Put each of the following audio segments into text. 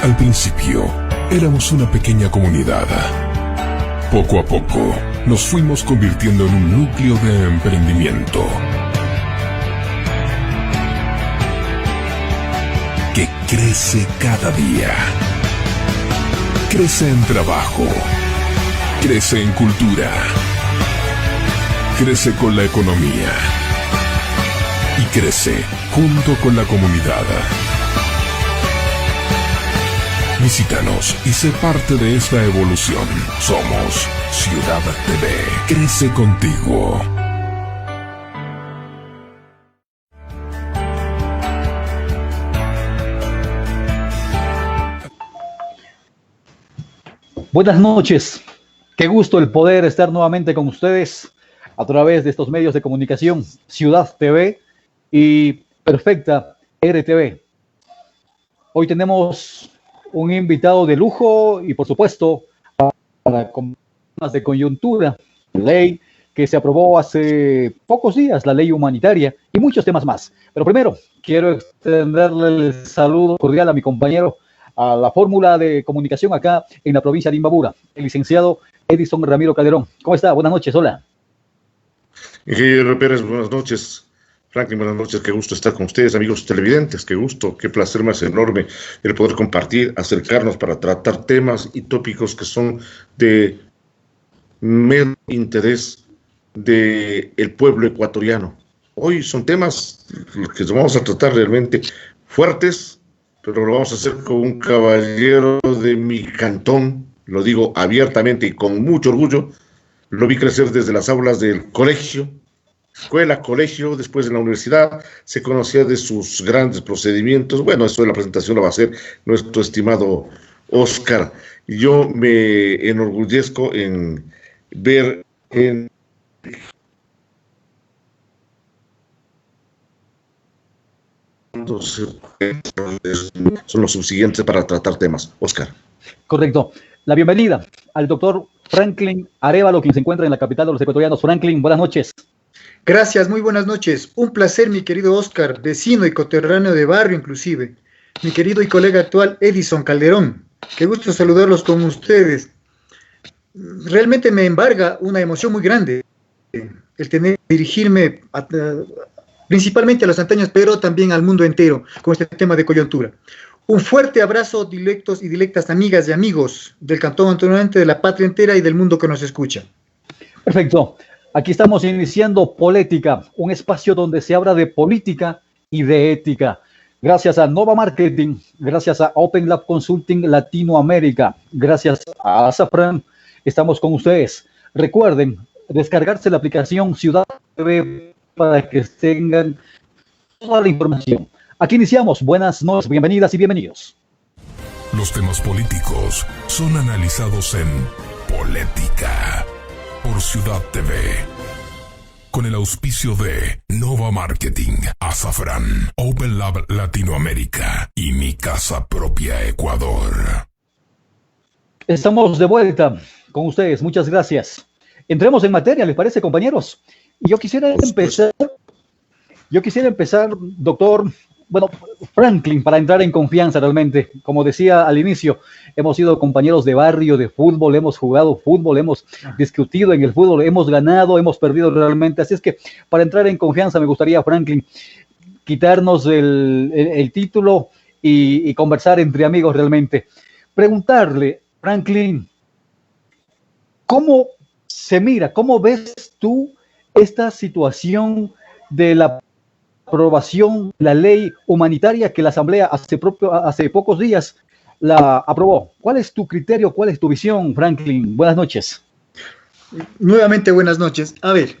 Al principio, éramos una pequeña comunidad. Poco a poco, nos fuimos convirtiendo en un núcleo de emprendimiento que crece cada día. Crece en trabajo, crece en cultura, crece con la economía y crece junto con la comunidad. Visítanos y sé parte de esta evolución. Somos Ciudad TV. Crece contigo. Buenas noches. Qué gusto el poder estar nuevamente con ustedes a través de estos medios de comunicación, Ciudad TV y Perfecta RTV. Hoy tenemos un invitado de lujo y, por supuesto, para temas de coyuntura, ley que se aprobó hace pocos días, la ley humanitaria y muchos temas más. Pero primero, quiero extenderle el saludo cordial a mi compañero, a la fórmula de comunicación acá en la provincia de Imbabura, el licenciado Edison Ramiro Calderón. ¿Cómo está? Buenas noches, hola. Ingeniero Pérez, buenas noches. Franklin, buenas noches, qué gusto estar con ustedes, amigos televidentes, qué gusto, qué placer más enorme el poder compartir, acercarnos para tratar temas y tópicos que son de mero interés del pueblo ecuatoriano. Hoy son temas que vamos a tratar realmente fuertes, pero lo vamos a hacer con un caballero de mi cantón, lo digo abiertamente y con mucho orgullo. Lo vi crecer desde las aulas del colegio, escuela, colegio, después en la universidad, se conocía de sus grandes procedimientos. Bueno, eso de la presentación lo va a hacer nuestro estimado Oscar. Yo me enorgullezco en ver en son los subsiguientes para tratar temas. Oscar. Correcto. La bienvenida al doctor Franklin Arévalo, quien se encuentra en la capital de los ecuatorianos. Franklin, buenas noches. Gracias, muy buenas noches. Un placer, mi querido Oscar, vecino y coterráneo de barrio inclusive. Mi querido y colega actual Edison Calderón. Qué gusto saludarlos con ustedes. Realmente me embarga una emoción muy grande el tener que dirigirme principalmente a los antaños, pero también al mundo entero con este tema de coyuntura. Un fuerte abrazo, dilectos y dilectas amigas y amigos del Cantón Antonante, de la patria entera y del mundo que nos escucha. Perfecto. Aquí estamos iniciando Polética, un espacio donde se habla de política y de ética. Gracias a Nova Marketing, gracias a Open Lab Consulting Latinoamérica, gracias a Azafran, estamos con ustedes. Recuerden descargarse la aplicación Ciudad TV para que tengan toda la información. Aquí iniciamos. Buenas noches, bienvenidas y bienvenidos. Los temas políticos son analizados en Polética por Ciudad TV, con el auspicio de Nova Marketing, Azafran, Open Lab Latinoamérica y Mi Casa Propia Ecuador. Estamos de vuelta con ustedes, muchas gracias. Entremos en materia, ¿les parece, compañeros? Yo quisiera empezar, doctor, bueno, Franklin, para entrar en confianza realmente. Como decía al inicio, hemos sido compañeros de barrio, de fútbol, hemos jugado fútbol, hemos discutido en el fútbol, hemos ganado, hemos perdido realmente. Así es que para entrar en confianza me gustaría, Franklin, quitarnos el título y conversar entre amigos realmente. Preguntarle, Franklin, ¿cómo se mira, cómo ves tú esta situación de la aprobación de la ley humanitaria que la Asamblea hace pocos días la aprobó? ¿Cuál es tu criterio, cuál es tu visión, Franklin? Buenas noches. Nuevamente buenas noches. A ver,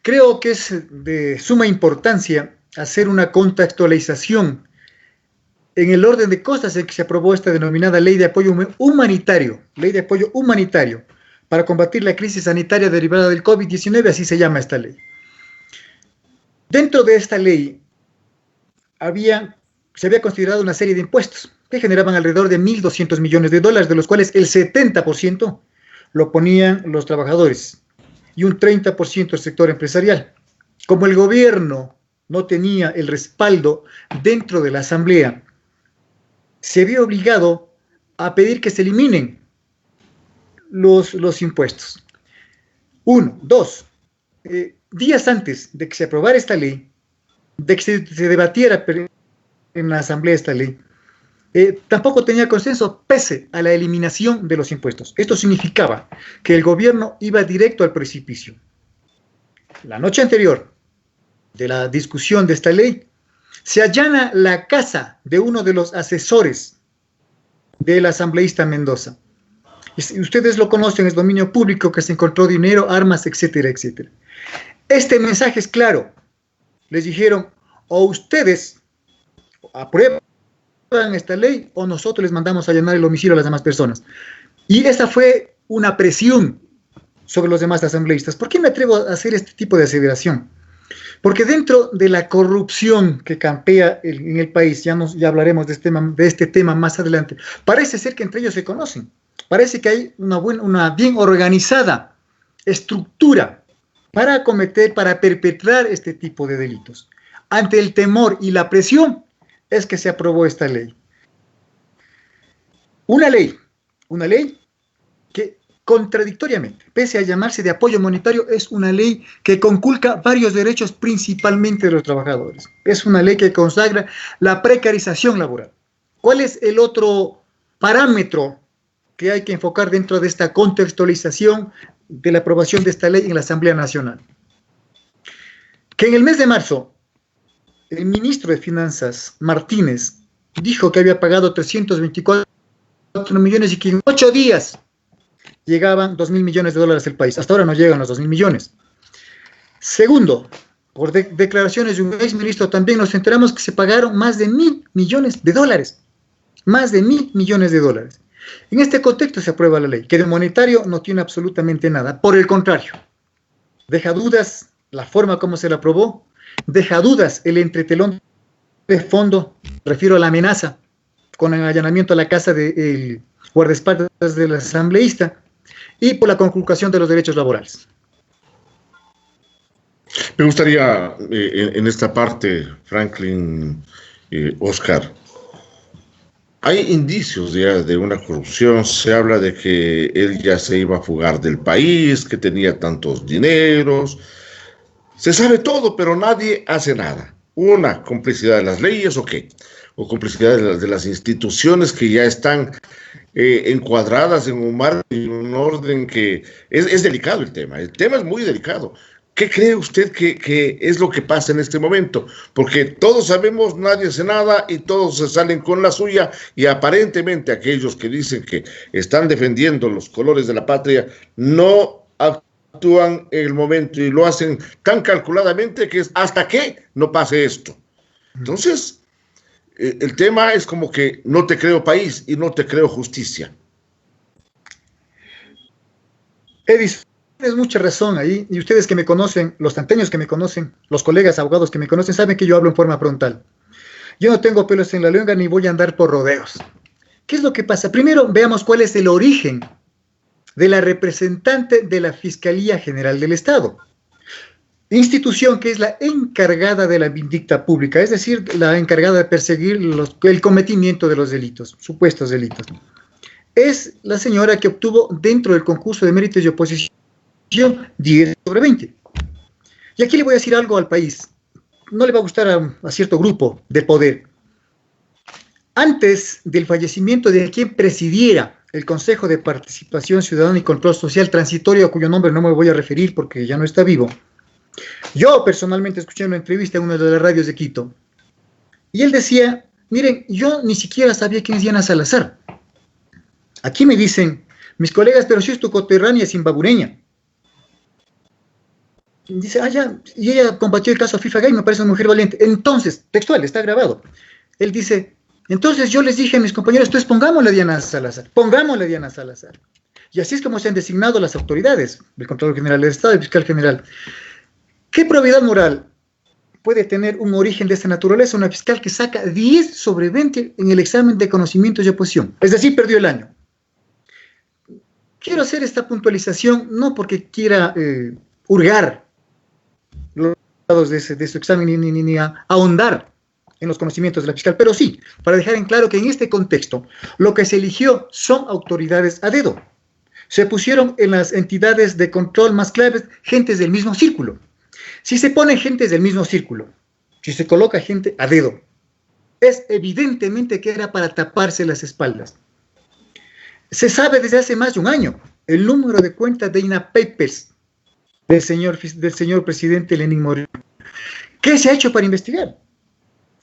creo que es de suma importancia hacer una contextualización en el orden de cosas en que se aprobó esta denominada ley de apoyo humanitario, para combatir la crisis sanitaria derivada del COVID-19, así se llama esta ley. Dentro de esta ley se había considerado una serie de impuestos que generaban alrededor de $1.200 millones, de los cuales el 70% lo ponían los trabajadores y un 30% el sector empresarial. Como el gobierno no tenía el respaldo dentro de la Asamblea, se vio obligado a pedir que se eliminen los impuestos. Uno. Dos, días antes de que se aprobara esta ley, de que se debatiera en la Asamblea esta ley, tampoco tenía consenso pese a la eliminación de los impuestos. Esto significaba que el gobierno iba directo al precipicio. La noche anterior de la discusión de esta ley, se allana la casa de uno de los asesores del asambleísta Mendoza. Ustedes lo conocen, es dominio público, que se encontró dinero, armas, etcétera, etcétera. Este mensaje es claro. Les dijeron, o ustedes aprueban esta ley, o nosotros les mandamos a allanar el domicilio a las demás personas. Y esa fue una presión sobre los demás asambleístas. ¿Por qué me atrevo a hacer este tipo de aseveración? Porque dentro de la corrupción que campea en el país, ya hablaremos de este tema más adelante, parece ser que entre ellos se conocen. Parece que hay una bien organizada estructura para perpetrar este tipo de delitos. Ante el temor y la presión es que se aprobó esta ley. Una ley que contradictoriamente, pese a llamarse de apoyo monetario, es una ley que conculca varios derechos, principalmente de los trabajadores. Es una ley que consagra la precarización laboral. ¿Cuál es el otro parámetro que hay que enfocar dentro de esta contextualización de la aprobación de esta ley en la Asamblea Nacional? Que en el mes de marzo, el ministro de Finanzas, Martínez, dijo que había pagado 324 millones y que en 8 días llegaban 2.000 millones de dólares al país. Hasta ahora no llegan los 2.000 millones. Segundo, por declaraciones de un exministro, también nos enteramos que se pagaron más de 1.000 millones de dólares. Más de 1.000 millones de dólares. En este contexto se aprueba la ley, que de monetario no tiene absolutamente nada. Por el contrario, deja dudas la forma como se la aprobó, deja dudas el entretelón de fondo, refiero a la amenaza con el allanamiento a la casa del guardaespaldas del asambleísta, y por la conculcación de los derechos laborales. Me gustaría, en esta parte, Franklin, Oscar, hay indicios ya de una corrupción. Se habla de que él ya se iba a fugar del país, que tenía tantos dineros. Se sabe todo, pero nadie hace nada. Una, complicidad de las leyes, ¿o qué? O complicidad de las instituciones que ya están encuadradas en un marco y un orden que es delicado el tema es muy delicado. ¿Qué cree usted que es lo que pasa en este momento? Porque todos sabemos, nadie hace nada y todos se salen con la suya, y aparentemente aquellos que dicen que están defendiendo los colores de la patria no actúan en el momento y lo hacen tan calculadamente que es hasta que no pase esto. Entonces, el tema es como que no te creo país y no te creo justicia. Edison, tienes mucha razón ahí, y ustedes que me conocen, los tanteños que me conocen, los colegas abogados que me conocen, saben que yo hablo en forma frontal. Yo no tengo pelos en la lengua ni voy a andar por rodeos. ¿Qué es lo que pasa? Primero veamos cuál es el origen de la representante de la Fiscalía General del Estado, institución que es la encargada de la vindicta pública, es decir, la encargada de perseguir el cometimiento de los delitos, supuestos delitos. Es la señora que obtuvo dentro del concurso de méritos y oposición 10/20. Y aquí le voy a decir algo al país. No le va a gustar a cierto grupo de poder. Antes del fallecimiento de quien presidiera el Consejo de Participación Ciudadana y Control Social transitorio, a cuyo nombre no me voy a referir porque ya no está vivo, yo personalmente escuché una entrevista en una de las radios de Quito, y él decía, miren, yo ni siquiera sabía quién es Diana Salazar. Aquí me dicen mis colegas, pero si es tu coterránea zimbabureña. Dice, ya, y ella combatió el caso FIFA Gay, me parece una mujer valiente. Entonces, textual, está grabado. Él dice, entonces yo les dije a mis compañeros, entonces pongámosle a Diana Salazar. Y así es como se han designado las autoridades, el Contralor General del Estado y el Fiscal General. ¿Qué probidad moral puede tener un origen de esta naturaleza? Una fiscal que saca 10/20 en el examen de conocimientos y oposición. Es decir, perdió el año. Quiero hacer esta puntualización no porque quiera hurgar los datos de su examen ni ahondar en los conocimientos de la fiscal, pero sí, para dejar en claro que en este contexto, lo que se eligió son autoridades a dedo. Se pusieron en las entidades de control más claves gentes del mismo círculo. Si se ponen gentes del mismo círculo, si se coloca gente a dedo, es evidentemente que era para taparse las espaldas. Se sabe desde hace más de un año el número de cuentas de INAPAPERS del señor presidente Lenín Moreno. ¿Qué se ha hecho para investigar?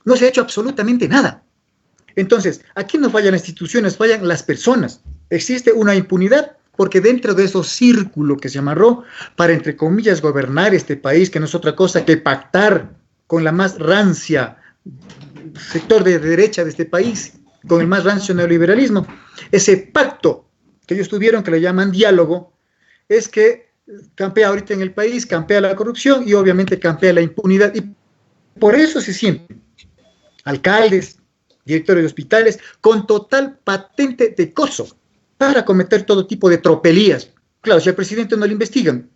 No se ha hecho absolutamente nada. Entonces, aquí no fallan las instituciones, fallan las personas. Existe una impunidad porque dentro de esos círculos que se amarró para, entre comillas, gobernar este país, que no es otra cosa que pactar con la más rancia sector de derecha de este país, con el más rancio neoliberalismo, ese pacto que ellos tuvieron, que le llaman diálogo, es que campea ahorita en el país, campea la corrupción y obviamente campea la impunidad. Y por eso se sienten alcaldes, directores de hospitales, con total patente de coso para cometer todo tipo de tropelías. Claro, si al presidente no le investigan,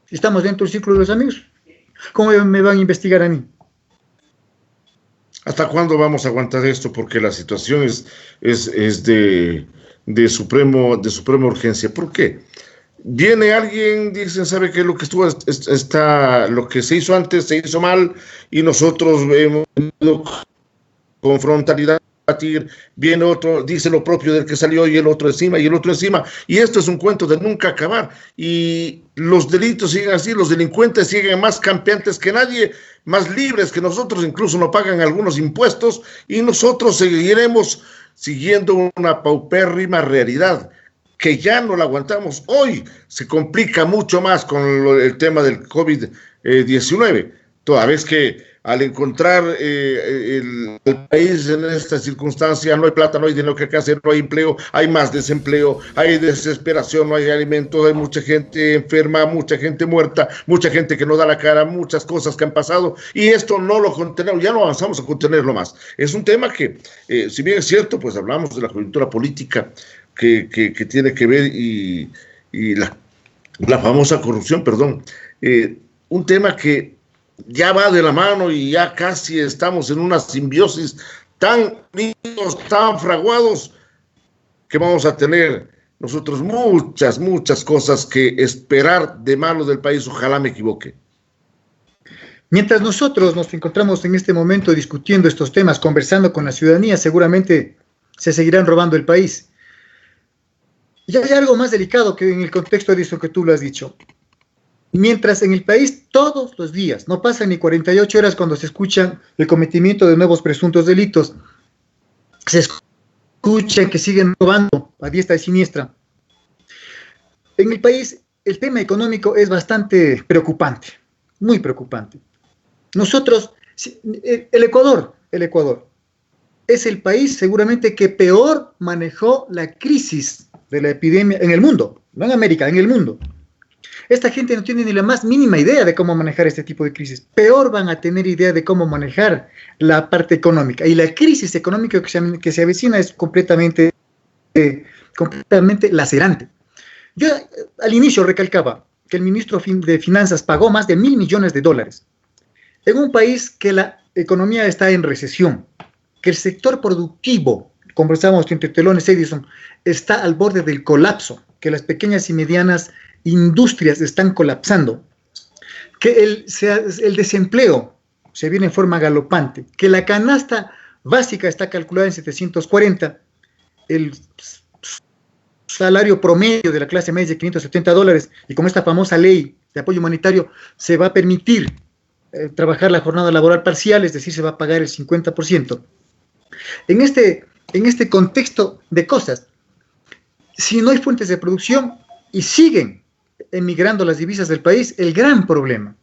si estamos dentro del círculo de los amigos, ¿cómo me van a investigar a mí? ¿Hasta cuándo vamos a aguantar esto? Porque la situación es de suprema urgencia. ¿Por qué? Viene alguien, dicen, ¿sabe qué? Lo que se hizo antes se hizo mal y nosotros hemos con frontalidad. Viene otro, dice lo propio del que salió y el otro encima y el otro encima, y esto es un cuento de nunca acabar, y los delitos siguen así, los delincuentes siguen más campeantes que nadie, más libres que nosotros, incluso no pagan algunos impuestos, y nosotros seguiremos siguiendo una paupérrima realidad que ya no la aguantamos. Hoy se complica mucho más con el tema del COVID-19, toda vez que al encontrar el país en esta circunstancia, no hay plata, no hay dinero que hacer, no hay empleo, hay más desempleo, hay desesperación, no hay alimentos, hay mucha gente enferma, mucha gente muerta, mucha gente que no da la cara, muchas cosas que han pasado, y esto no lo contenemos, ya no avanzamos a contenerlo más. Es un tema que, si bien es cierto, pues hablamos de la coyuntura política que tiene que ver y la famosa corrupción, un tema que ya va de la mano y ya casi estamos en una simbiosis tan unidos, tan fraguados, que vamos a tener nosotros muchas cosas que esperar de malo del país. Ojalá me equivoque. Mientras nosotros nos encontramos en este momento discutiendo estos temas, conversando con la ciudadanía, seguramente se seguirán robando el país. Y hay algo más delicado que en el contexto de eso que tú lo has dicho. Mientras en el país todos los días, no pasan ni 48 horas cuando se escuchan el cometimiento de nuevos presuntos delitos, se escuchan que siguen robando a diestra y siniestra. En el país el tema económico es bastante preocupante, muy preocupante. Nosotros, el Ecuador es el país seguramente que peor manejó la crisis de la epidemia en el mundo, no en América, en el mundo. Esta gente no tiene ni la más mínima idea de cómo manejar este tipo de crisis. Peor van a tener idea de cómo manejar la parte económica. Y la crisis económica que se avecina es completamente lacerante. Yo al inicio recalcaba que el ministro de Finanzas pagó más de $1.000 millones en un país que la economía está en recesión, que el sector productivo, conversamos entre telones Edison, está al borde del colapso, que las pequeñas y medianas industrias están colapsando, que el desempleo se viene en forma galopante, que la canasta básica está calculada en 740, el salario promedio de la clase media es de $570, y con esta famosa ley de apoyo humanitario se va a permitir trabajar la jornada laboral parcial, es decir, se va a pagar el 50%. En este contexto de cosas, si no hay fuentes de producción y siguen emigrando las divisas del país, el gran problema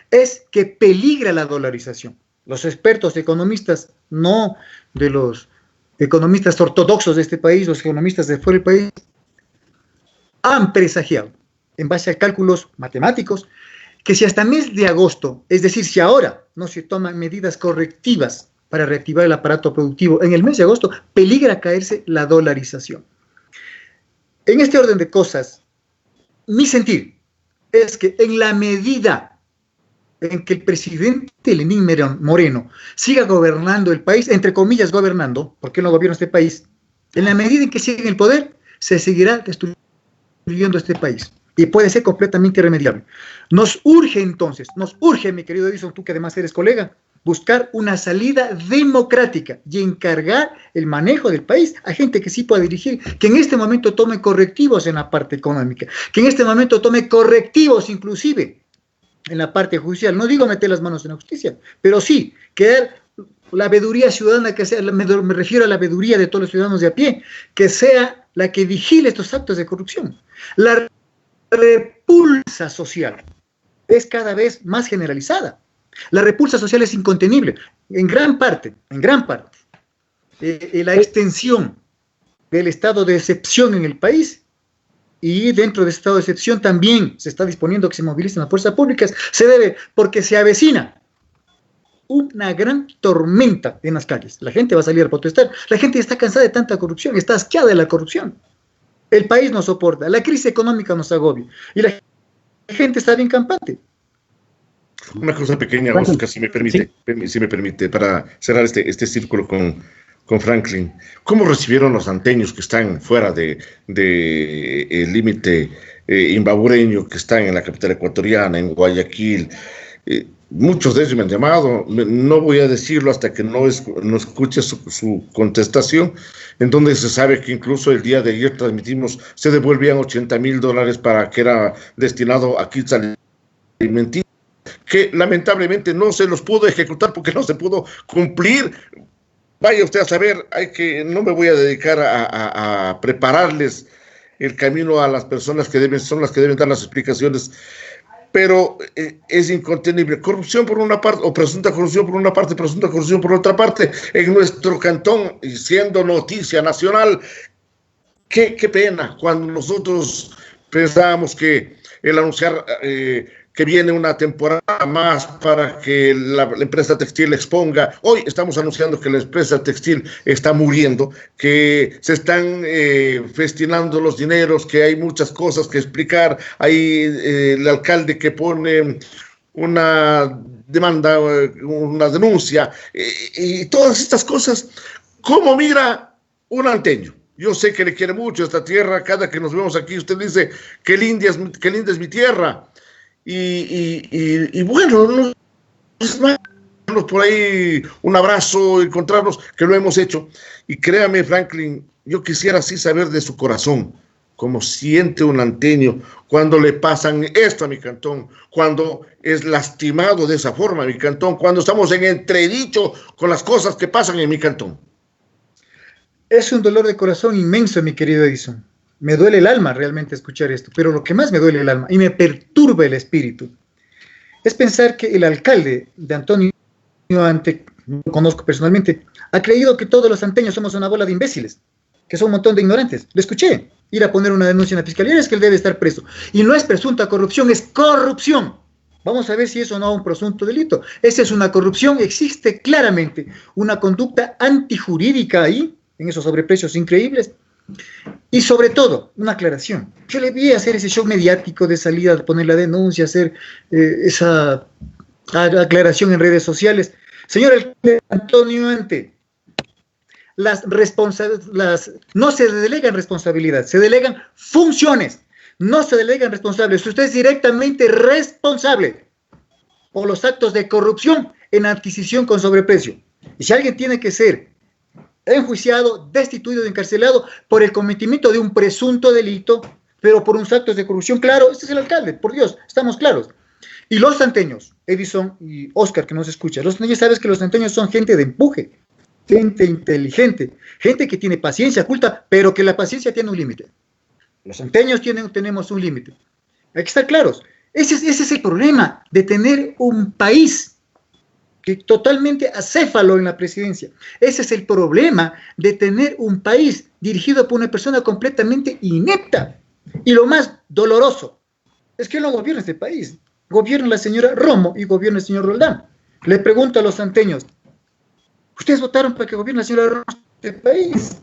es que peligra la dolarización. Los expertos economistas, no de los economistas ortodoxos de este país, los economistas de fuera del país, han presagiado, en base a cálculos matemáticos, que si hasta mes de agosto, es decir, si ahora no se toman medidas correctivas para reactivar el aparato productivo, en el mes de agosto peligra caerse la dolarización. En este orden de cosas, mi sentir es que en la medida en que el presidente Lenín Moreno siga gobernando el país, entre comillas gobernando, porque él no gobierna este país, en la medida en que siga en el poder, se seguirá destruyendo este país. Y puede ser completamente irremediable. Nos urge entonces, mi querido Edison, tú que además eres colega, buscar una salida democrática y encargar el manejo del país a gente que sí pueda dirigir, que en este momento tome correctivos en la parte económica, que en este momento tome correctivos inclusive en la parte judicial. No digo meter las manos en la justicia, pero sí crear la veeduría ciudadana, que sea, me refiero a la veeduría de todos los ciudadanos de a pie, que sea la que vigile estos actos de corrupción. La repulsa social es cada vez más generalizada. La repulsa social es incontenible, en gran parte. La extensión del estado de excepción en el país, y dentro de ese estado de excepción también se está disponiendo que se movilicen las fuerzas públicas, se debe porque se avecina una gran tormenta en las calles. La gente va a salir a protestar, la gente está cansada de tanta corrupción, está asqueada de la corrupción. El país no soporta, la crisis económica nos agobia, y la gente está bien campante. Una cosa pequeña, Oscar, si me permite, para cerrar este círculo con Franklin. ¿Cómo recibieron los anteños que están fuera del límite imbabureño, que están en la capital ecuatoriana, en Guayaquil? Muchos de ellos me han llamado, no voy a decirlo hasta que no escuche su contestación, en donde se sabe que incluso el día de ayer transmitimos, se devolvían $80,000 para que era destinado a kits alimenticios, que lamentablemente no se los pudo ejecutar porque no se pudo cumplir. Vaya usted a saber, no me voy a dedicar a prepararles el camino a las personas que son las que deben dar las explicaciones, pero es incontenible. Corrupción por una parte, o presunta corrupción por una parte, presunta corrupción por otra parte, en nuestro cantón, y siendo noticia nacional. Qué pena cuando nosotros pensábamos que el anunciar que viene una temporada más para que la empresa textil exponga. Hoy estamos anunciando que la empresa textil está muriendo, que se están festinando los dineros, que hay muchas cosas que explicar. Hay el alcalde que pone una demanda, una denuncia, y todas estas cosas. ¿Cómo mira un anteño? Yo sé que le quiere mucho esta tierra. Cada que nos vemos aquí, usted dice, qué linda es mi tierra. Y bueno, por ahí un abrazo, encontrarnos, que lo hemos hecho. Y créame, Franklin, yo quisiera así saber de su corazón, cómo siente un anteño cuando le pasan esto a mi cantón, cuando es lastimado de esa forma a mi cantón, cuando estamos en entredicho con las cosas que pasan en mi cantón. Es un dolor de corazón inmenso, mi querido Edison. Me duele el alma realmente escuchar esto, pero lo que más me duele el alma y me perturba el espíritu es pensar que el alcalde de Antonio Ante, no lo conozco personalmente, ha creído que todos los anteños somos una bola de imbéciles, que son un montón de ignorantes. Le escuché ir a poner una denuncia en la fiscalía, es que él debe estar preso. Y no es presunta corrupción, es corrupción. Vamos a ver si eso no es un presunto delito. Esa es una corrupción, existe claramente una conducta antijurídica ahí, en esos sobreprecios increíbles. Y sobre todo, una aclaración. Yo le vi hacer ese show mediático de salida, de poner la denuncia, hacer esa aclaración en redes sociales. Señor Antonio Ante, no se delegan responsabilidades, se delegan funciones, no se delegan responsables. Usted es directamente responsable por los actos de corrupción en adquisición con sobreprecio. Y si alguien tiene que ser enjuiciado, destituido, encarcelado por el cometimiento de un presunto delito, pero por unos actos de corrupción, claro, este es el alcalde, por Dios, estamos claros. Y los santeños, Edison y Oscar, que nos escucha, los santeños, sabes que los santeños son gente de empuje, gente inteligente, gente que tiene paciencia culta, pero que la paciencia tiene un límite. Los santeños tenemos un límite. Hay que estar claros. Ese es el problema de tener un país que totalmente acéfalo en la presidencia. Ese es el problema de tener un país dirigido por una persona completamente inepta. Y lo más doloroso es que no gobierna este país. Gobierna la señora Romo y gobierna el señor Roldán. Le pregunto a los santeños, ¿ustedes votaron para que gobierne la señora Romo este país?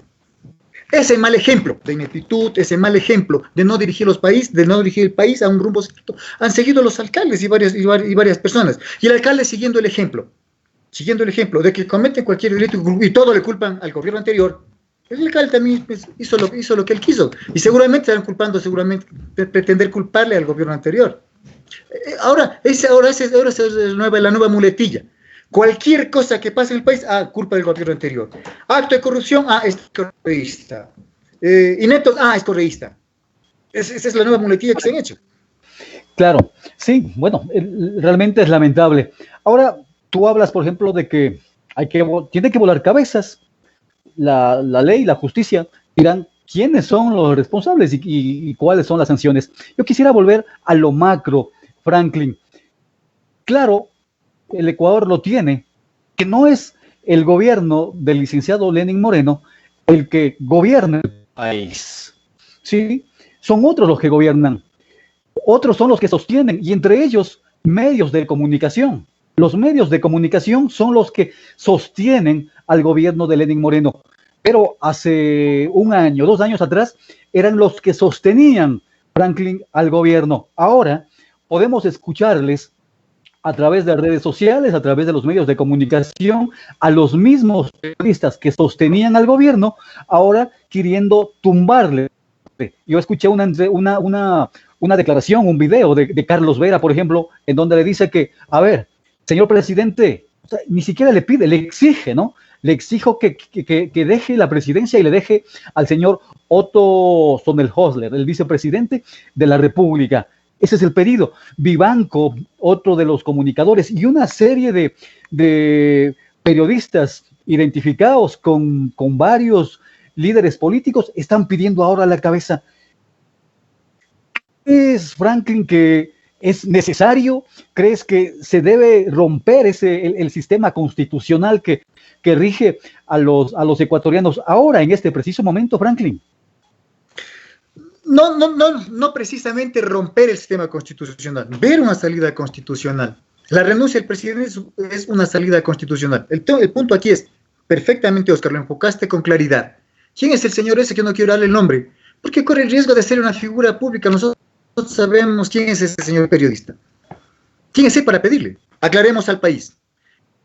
Ese mal ejemplo de ineptitud, ese mal ejemplo de no dirigir el país a un rumbo cierto, han seguido los alcaldes y varias personas. Y el alcalde siguiendo el ejemplo de que cometen cualquier delito y todo le culpan al gobierno anterior. El alcalde también hizo lo que él quiso. Y seguramente están culpando, de pretender culparle al gobierno anterior. Ahora es la nueva muletilla. Cualquier cosa que pase en el país, culpa del gobierno anterior. Acto de corrupción, es correísta. Ineptos, es correísta. Esa es la nueva muletilla que se han hecho. Claro, sí, bueno, realmente es lamentable. Ahora, tú hablas, por ejemplo, de que tiene que volar cabezas. La ley, la justicia, dirán quiénes son los responsables y cuáles son las sanciones. Yo quisiera volver a lo macro, Franklin. Claro, el Ecuador lo tiene, que no es el gobierno del licenciado Lenín Moreno el que gobierna el país. ¿Sí? Son otros los que gobiernan. Otros son los que sostienen, y entre ellos, medios de comunicación. Los medios de comunicación son los que sostienen al gobierno de Lenín Moreno. Pero hace 1 año, 2 años atrás, eran los que sostenían, Franklin, al gobierno. Ahora podemos escucharles a través de redes sociales, a través de los medios de comunicación, a los mismos periodistas que sostenían al gobierno, ahora queriendo tumbarle. Yo escuché una declaración, un video de Carlos Vera, por ejemplo, en donde le dice que, a ver, señor presidente, o sea, ni siquiera le pide, le exige, ¿no? Le exijo que deje la presidencia y le deje al señor Otto Sonnenhösler, el vicepresidente de la República. Ese es el pedido. Vivanco, otro de los comunicadores, y una serie de periodistas identificados con varios líderes políticos están pidiendo ahora la cabeza. ¿Crees, Franklin, que es necesario? ¿Crees que se debe romper el sistema constitucional que rige a los ecuatorianos ahora, en este preciso momento, Franklin? No precisamente romper el sistema constitucional, ver una salida constitucional. La renuncia del presidente es una salida constitucional. El punto aquí es, perfectamente, Oscar, lo enfocaste con claridad. ¿Quién es el señor ese que no quiero darle el nombre? Porque corre el riesgo de ser una figura pública. Nosotros sabemos quién es ese señor periodista. ¿Quién es él para pedirle? Aclaremos al país.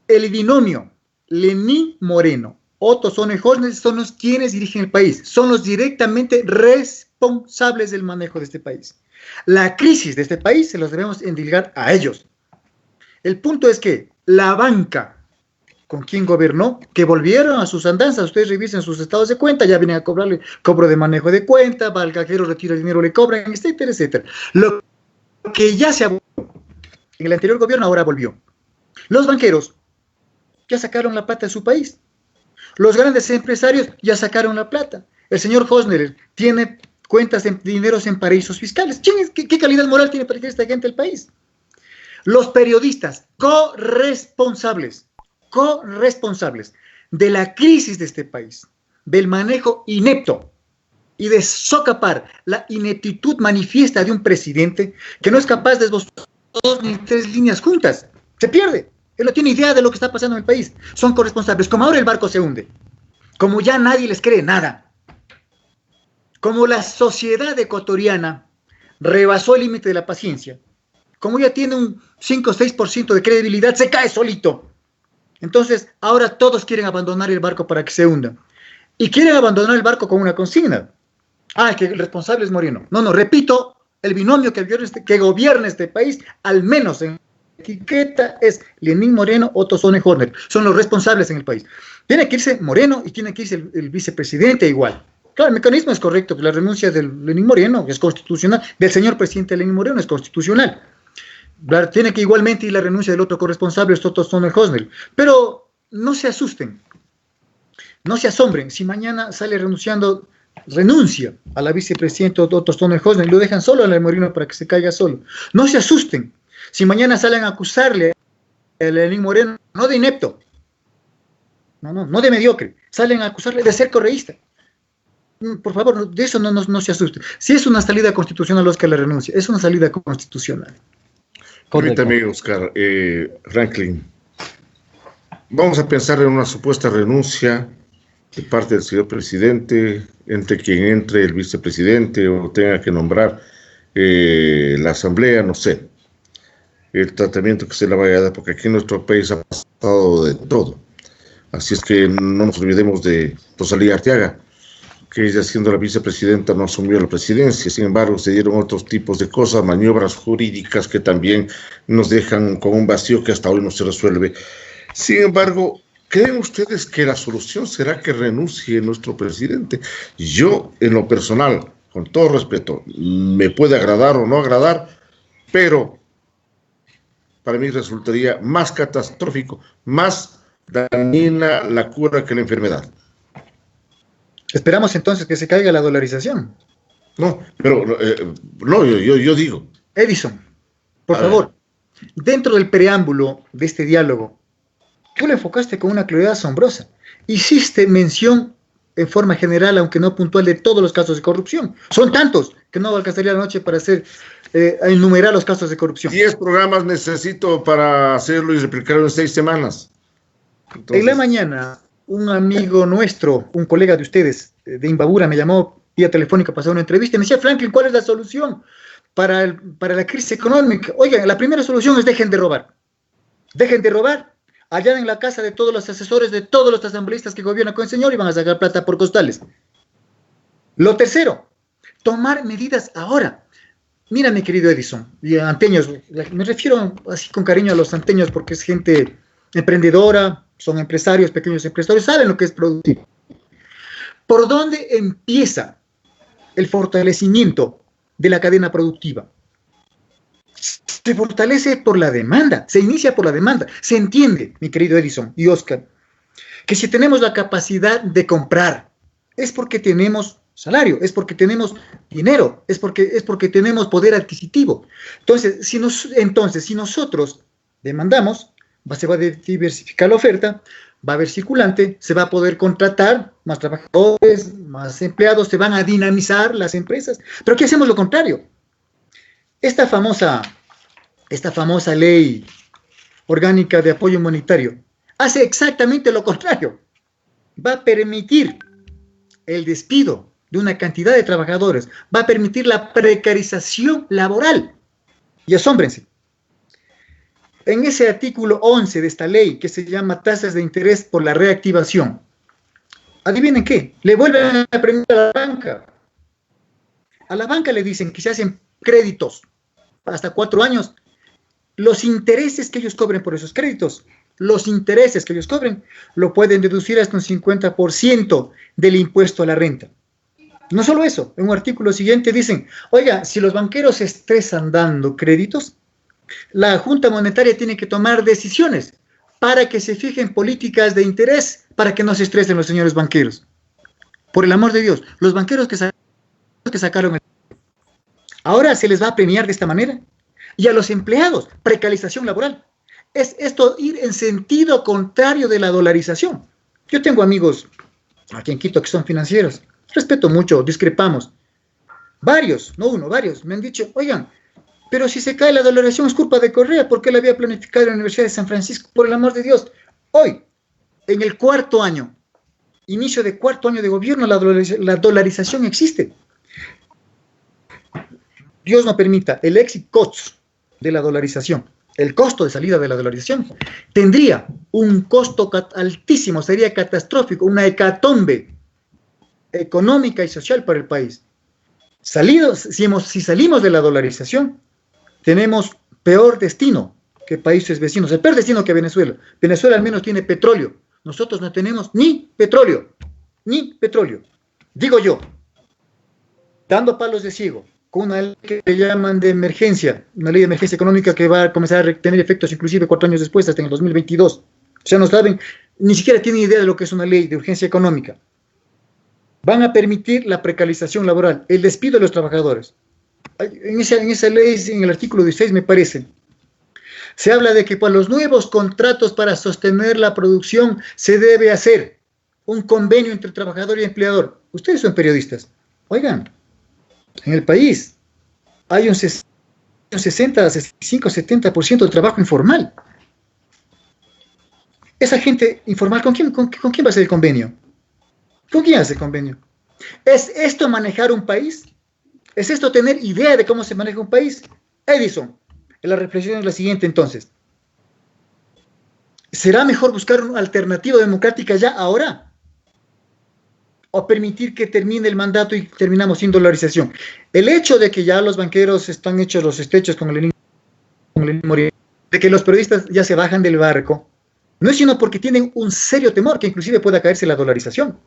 El binomio Lenín Moreno, Otto Sonnenhösler son los quienes dirigen el país, son los directamente responsables del manejo de este país. La crisis de este país se los debemos endilgar a ellos. El punto es que la banca con quien gobernó, que volvieron a sus andanzas, ustedes revisen sus estados de cuenta, ya vienen a cobrarle cobro de manejo de cuenta, va al cajero, retira el dinero, le cobran, etcétera, etcétera. Lo que ya se abolió en el anterior gobierno ahora volvió. Los banqueros ya sacaron la plata de su país. Los grandes empresarios ya sacaron la plata. El señor Hösner tiene cuentas de dineros en paraísos fiscales. ¿Qué calidad moral tiene para que esta gente del país? Los periodistas corresponsables de la crisis de este país, del manejo inepto y de socapar la ineptitud manifiesta de un presidente que no es capaz de esbozar 2 ni 3 líneas juntas. Se pierde. Él no tiene idea de lo que está pasando en el país. Son corresponsables. Como ahora el barco se hunde, como ya nadie les cree nada, como la sociedad ecuatoriana rebasó el límite de la paciencia, como ya tiene un 5 o 6% de credibilidad, se cae solito. Entonces, ahora todos quieren abandonar el barco para que se hunda. Y quieren abandonar el barco con una consigna. Que el responsable es Moreno. No, repito, el binomio que gobierna este país, al menos en etiqueta, es Lenín Moreno, Otto Sonnenhösler. Son los responsables en el país. Tiene que irse Moreno y tiene que irse el vicepresidente igual. Claro, el mecanismo es correcto. La renuncia de Lenín Moreno es constitucional. Del señor presidente Lenín Moreno es constitucional. Tiene que igualmente ir la renuncia del otro corresponsable, Otto Sonnenhösler. Pero no se asusten, no se asombren si mañana sale renuncia a la vicepresidenta Otto Sonnenhösler y lo dejan solo a Lenín Moreno para que se caiga solo. No se asusten si mañana salen a acusarle a Lenín Moreno, no de inepto, no de mediocre, salen a acusarle de ser correísta. Por favor, de eso no se asusten. Si es una salida constitucional, Oscar, la renuncia, es una salida constitucional. Permítame, Oscar, Franklin, vamos a pensar en una supuesta renuncia de parte del señor presidente, entre quien entre el vicepresidente o tenga que nombrar la asamblea, no sé, el tratamiento que se le vaya a dar, porque aquí en nuestro país ha pasado de todo. Así es que no nos olvidemos de Rosalía Arteaga, que ella siendo la vicepresidenta no asumió la presidencia. Sin embargo, se dieron otros tipos de cosas, maniobras jurídicas que también nos dejan con un vacío que hasta hoy no se resuelve. Sin embargo, ¿creen ustedes que la solución será que renuncie nuestro presidente? Yo, en lo personal, con todo respeto, me puede agradar o no agradar, pero para mí resultaría más catastrófico, más dañina la cura que la enfermedad. Esperamos entonces que se caiga la dolarización. No, pero no, yo digo. Edison, por favor, dentro del preámbulo de este diálogo, tú lo enfocaste con una claridad asombrosa. Hiciste mención en forma general, aunque no puntual, de todos los casos de corrupción. Son tantos que no alcanzaría la noche para enumerar los casos de corrupción. 10 programas necesito para hacerlo y replicarlo en 6 semanas. Entonces, en la mañana, un amigo nuestro, un colega de ustedes, de Imbabura, me llamó vía telefónica para hacer una entrevista y me decía: Franklin, ¿cuál es la solución para la crisis económica? Oigan, la primera solución es dejen de robar. Dejen de robar. Allá en la casa de todos los asesores, de todos los asambleístas que gobiernan con el señor, y van a sacar plata por costales. Lo tercero, tomar medidas ahora. Mira, mi querido Edison, y anteños, me refiero así con cariño a los anteños porque es gente emprendedora, son empresarios, pequeños empresarios, saben lo que es productivo. ¿Por dónde empieza el fortalecimiento de la cadena productiva? Se fortalece por la demanda, se inicia por la demanda. Se entiende, mi querido Edison y Oscar, que si tenemos la capacidad de comprar, es porque tenemos salario, es porque tenemos dinero, es porque tenemos poder adquisitivo. Entonces, si nosotros demandamos, se va a diversificar la oferta, va a haber circulante, se va a poder contratar más trabajadores, más empleados, se van a dinamizar las empresas. Pero aquí hacemos lo contrario. Esta famosa ley orgánica de apoyo humanitario hace exactamente lo contrario. Va a permitir el despido de una cantidad de trabajadores, va a permitir la precarización laboral. Y asómbrense. En ese artículo 11 de esta ley, que se llama tasas de interés por la reactivación, adivinen qué, le vuelven a premiar a la banca. A la banca le dicen que se hacen créditos hasta 4 años. Los intereses que ellos cobren por esos créditos, los intereses que ellos cobren, lo pueden deducir hasta un 50% del impuesto a la renta. No solo eso, en un artículo siguiente dicen: oiga, si los banqueros se estresan dando créditos, la Junta Monetaria tiene que tomar decisiones para que se fijen políticas de interés para que no se estresen los señores banqueros. Por el amor de Dios, los banqueros que sacaron ahora se les va a premiar de esta manera. Y a los empleados, precarización laboral. Es esto ir en sentido contrario de la dolarización. Yo tengo amigos aquí en Quito que son financieros. Respeto mucho, discrepamos. Varios, no uno, varios, me han dicho: oigan, pero si se cae la dolarización es culpa de Correa, porque él había planificado en la Universidad de San Francisco. Por el amor de Dios, hoy, en el inicio de cuarto año de gobierno, la dolarización existe. Dios no permita, el exit cost de la dolarización, el costo de salida de la dolarización, tendría un costo altísimo, sería catastrófico, una hecatombe económica y social para el país. Si salimos de la dolarización, tenemos peor destino que países vecinos, el peor destino que Venezuela. Venezuela al menos tiene petróleo, nosotros no tenemos ni petróleo, digo yo, dando palos de ciego, con una ley que le llaman de emergencia, una ley de emergencia económica que va a comenzar a tener efectos inclusive 4 años después, hasta en el 2022. O sea, no saben, ni siquiera tienen idea de lo que es una ley de urgencia económica. Van a permitir la precarización laboral, el despido de los trabajadores. En esa ley, en el artículo 16 me parece, se habla de que para los nuevos contratos para sostener la producción se debe hacer un convenio entre trabajador y empleador. Ustedes son periodistas. Oigan, en el país hay un 60, 65, 70% de trabajo informal. Esa gente informal, ¿con quién va a hacer el convenio? ¿Con quién hace convenio? ¿Es esto manejar un país? ¿Es esto tener idea de cómo se maneja un país? Edison, la reflexión es la siguiente entonces. ¿Será mejor buscar una alternativa democrática ya, ahora? ¿O permitir que termine el mandato y terminamos sin dolarización? El hecho de que ya los banqueros están hechos los estrechos con el Moreno, de que los periodistas ya se bajan del barco, no es sino porque tienen un serio temor que inclusive pueda caerse la dolarización.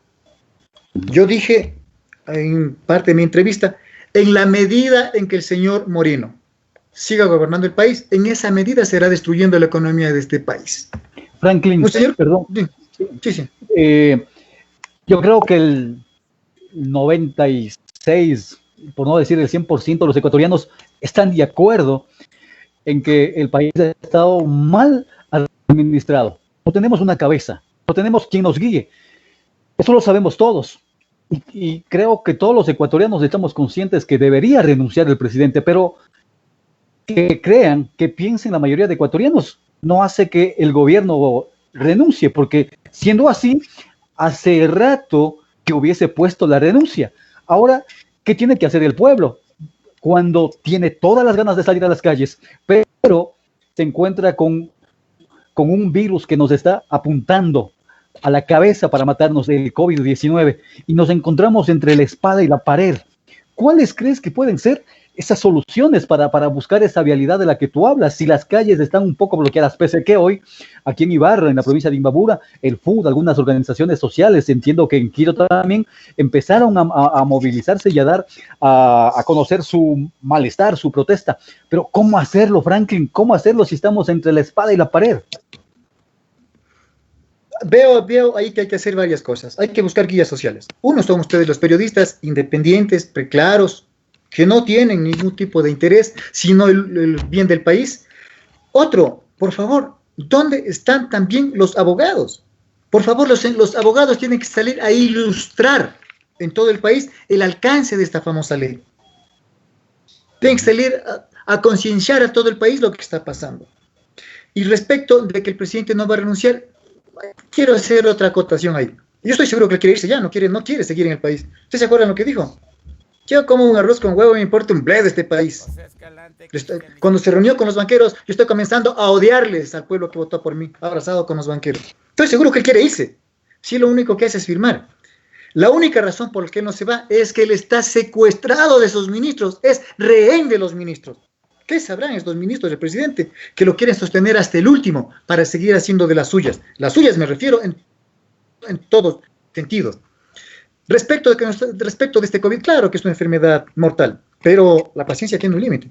Yo dije en parte de mi entrevista, en la medida en que el señor Moreno siga gobernando el país, en esa medida será destruyendo la economía de este país. Franklin, señor, perdón. Sí. Yo creo que el 96, por no decir el 100% de los ecuatorianos están de acuerdo en que el país ha estado mal administrado. No tenemos una cabeza, no tenemos quien nos guíe. Eso lo sabemos todos. Y creo que todos los ecuatorianos estamos conscientes que debería renunciar el presidente, pero que crean, que piensen la mayoría de ecuatorianos, no hace que el gobierno renuncie, porque siendo así, hace rato que hubiese puesto la renuncia. Ahora, ¿qué tiene que hacer el pueblo? Cuando tiene todas las ganas de salir a las calles, pero se encuentra con un virus que nos está apuntando a la cabeza para matarnos, el COVID-19, y nos encontramos entre la espada y la pared. ¿Cuáles crees que pueden ser esas soluciones para buscar esa vialidad de la que tú hablas? Si las calles están un poco bloqueadas, pese a que hoy, aquí en Ibarra, en la provincia de Imbabura, el FUD, algunas organizaciones sociales, entiendo que en Quito también, empezaron a movilizarse y a dar a conocer su malestar, su protesta. Pero ¿cómo hacerlo, Franklin? ¿Cómo hacerlo si estamos entre la espada y la pared? Veo ahí que hay que hacer varias cosas. Hay que buscar guías sociales. Uno son ustedes los periodistas independientes, preclaros, que no tienen ningún tipo de interés, sino el bien del país. Otro, por favor, ¿dónde están también los abogados? Por favor, los abogados tienen que salir a ilustrar en todo el país el alcance de esta famosa ley. Tienen que salir a concienciar a todo el país lo que está pasando. Y respecto de que el presidente no va a renunciar, quiero hacer otra acotación ahí. Yo estoy seguro que él quiere irse ya, no quiere seguir en el país. ¿Ustedes se acuerdan lo que dijo? Yo como un arroz con huevo, me importa un bledo de este país. Cuando se reunió con los banqueros, yo estoy comenzando a odiarles al pueblo que votó por mí, abrazado con los banqueros. Estoy seguro que él quiere irse. Sí, lo único que hace es firmar. La única razón por la que él no se va es que él está secuestrado de sus ministros, es rehén de los ministros. ¿Qué sabrán estos ministros del presidente? Que lo quieren sostener hasta el último para seguir haciendo de las suyas. Las suyas me refiero en todos sentidos. Respecto de este COVID, claro que es una enfermedad mortal, pero la paciencia tiene un límite.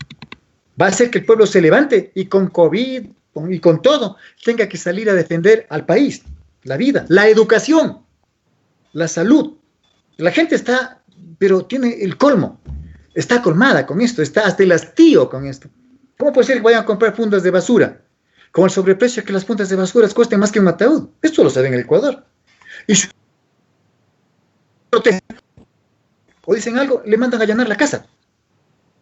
Va a hacer que el pueblo se levante y con COVID y con todo tenga que salir a defender al país, la vida, la educación, la salud. La gente está, pero tiene el colmo. Está colmada con esto, está hasta el hastío con esto. ¿Cómo puede ser que vayan a comprar fundas de basura con el sobreprecio que las fundas de basura cuesten más que un ataúd? Esto lo sabe en el Ecuador. Y si protestan o dicen algo, le mandan a allanar la casa.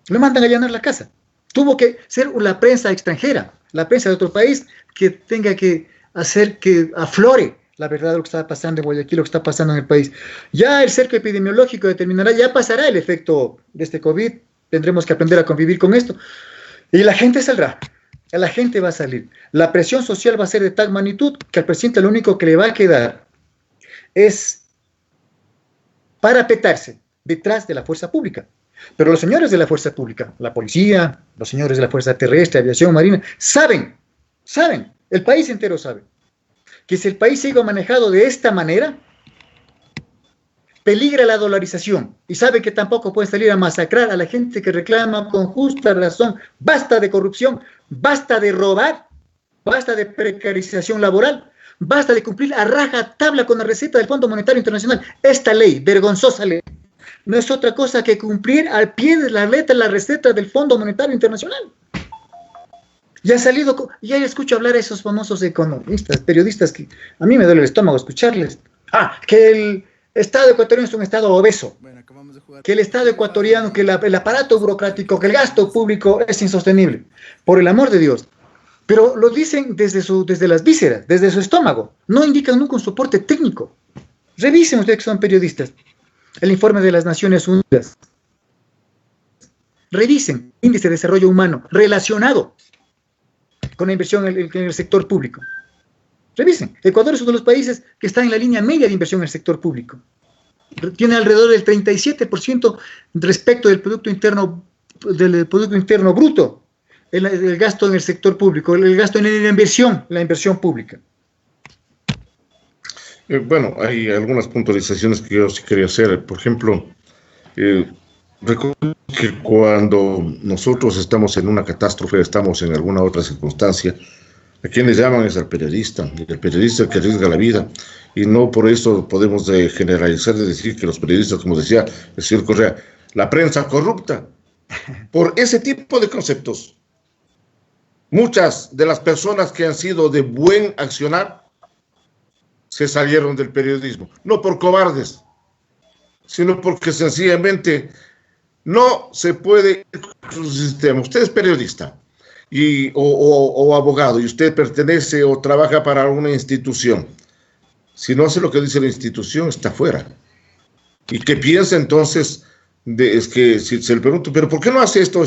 Le mandan a allanar la casa. Tuvo que ser la prensa extranjera, la prensa de otro país, que tenga que hacer que aflore la verdad de lo que está pasando en Guayaquil, lo que está pasando en el país. Ya el cerco epidemiológico determinará, ya pasará el efecto de este COVID, tendremos que aprender a convivir con esto, y la gente saldrá, la gente va a salir. La presión social va a ser de tal magnitud que al presidente lo único que le va a quedar es parapetarse detrás de la fuerza pública. Pero los señores de la fuerza pública, la policía, los señores de la fuerza terrestre, aviación, marina, saben, el país entero sabe, que si el país sigue manejado de esta manera, peligra la dolarización, y sabe que tampoco puede salir a masacrar a la gente que reclama con justa razón. Basta de corrupción, basta de robar, basta de precarización laboral, basta de cumplir a raja tabla con la receta del Fondo Monetario Internacional. Esta ley, vergonzosa ley, no es otra cosa que cumplir al pie de la letra la receta del Fondo Monetario Internacional. Ya ha salido, ya escucho hablar a esos famosos economistas, periodistas, que a mí me duele el estómago escucharles. Que el Estado ecuatoriano es un Estado obeso, que el Estado ecuatoriano, que el aparato burocrático, que el gasto público es insostenible. Por el amor de Dios. Pero lo dicen desde las vísceras, desde su estómago. No indican nunca un soporte técnico. Revisen ustedes que son periodistas el informe de las Naciones Unidas. Revisen el índice de desarrollo humano relacionado con la inversión en el sector público. Revisen. Ecuador es uno de los países que está en la línea media de inversión en el sector público. Tiene alrededor del 37% respecto del Producto Interno Bruto, el gasto en el sector público, el gasto en la inversión pública. Bueno, hay algunas puntualizaciones que yo sí quería hacer. Por ejemplo, recuerdo que cuando nosotros estamos en una catástrofe, estamos en alguna otra circunstancia, a quien le llaman es al periodista, y el periodista que arriesga la vida, y no por eso podemos generalizar de decir que los periodistas, como decía el señor Correa, la prensa corrupta, por ese tipo de conceptos. Muchas de las personas que han sido de buen accionar se salieron del periodismo, no por cobardes, sino porque sencillamente no se puede su sistema. Usted es periodista o abogado y usted pertenece o trabaja para una institución. Si no hace lo que dice la institución, está fuera. ¿Y qué piensa entonces? Es que si se le pregunto, ¿pero por qué no hace esto?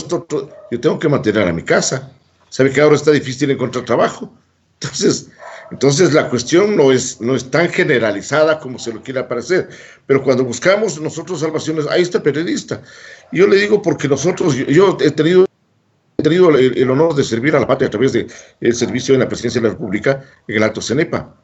Yo tengo que mantener a mi casa. ¿Sabe que ahora está difícil encontrar trabajo? Entonces la cuestión no es tan generalizada como se lo quiera parecer, pero cuando buscamos nosotros salvaciones, ahí está el periodista. Y yo le digo porque yo he tenido el honor de servir a la patria a través del servicio en la Presidencia de la República en el Alto Cenepa.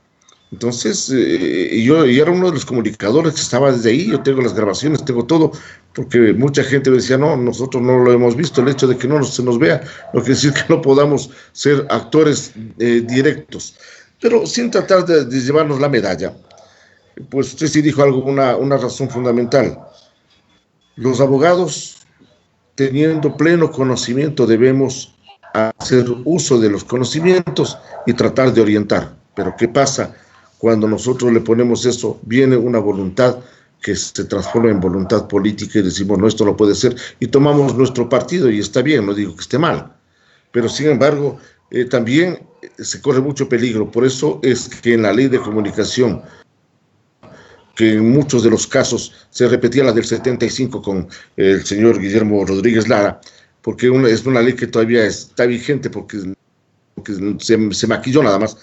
Entonces, yo era uno de los comunicadores que estaba desde ahí, yo tengo las grabaciones, tengo todo, porque mucha gente me decía, no, nosotros no lo hemos visto, el hecho de que no se nos vea, no quiere decir que no podamos ser actores directos, pero sin tratar de llevarnos la medalla. Pues usted sí dijo algo, una razón fundamental. Los abogados, teniendo pleno conocimiento, debemos hacer uso de los conocimientos y tratar de orientar. Pero ¿qué pasa? Cuando nosotros le ponemos eso, viene una voluntad que se transforma en voluntad política y decimos, no, esto no puede ser, y tomamos nuestro partido, y está bien, no digo que esté mal, pero sin embargo, también se corre mucho peligro. Por eso es que en la ley de comunicación, que en muchos de los casos se repetía la del 75 con el señor Guillermo Rodríguez Lara, porque es una ley que todavía está vigente porque se maquilló nada más.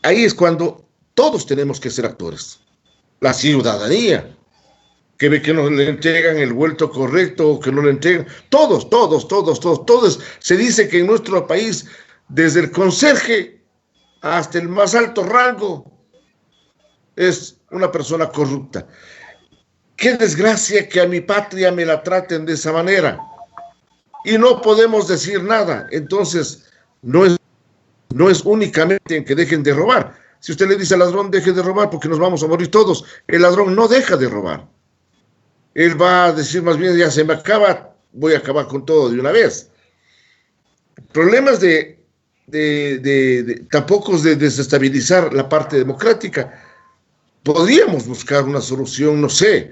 Ahí es cuando todos tenemos que ser actores. La ciudadanía, que ve que no le entregan el vuelto correcto o que no le entregan. Todos. Se dice que en nuestro país, desde el conserje hasta el más alto rango, es una persona corrupta. Qué desgracia que a mi patria me la traten de esa manera. Y no podemos decir nada. Entonces, no es únicamente en que dejen de robar. Si usted le dice al ladrón, deje de robar porque nos vamos a morir todos, el ladrón no deja de robar. Él va a decir más bien, ya se me acaba, voy a acabar con todo de una vez. Problemas tampoco de desestabilizar la parte democrática. Podríamos buscar una solución, no sé.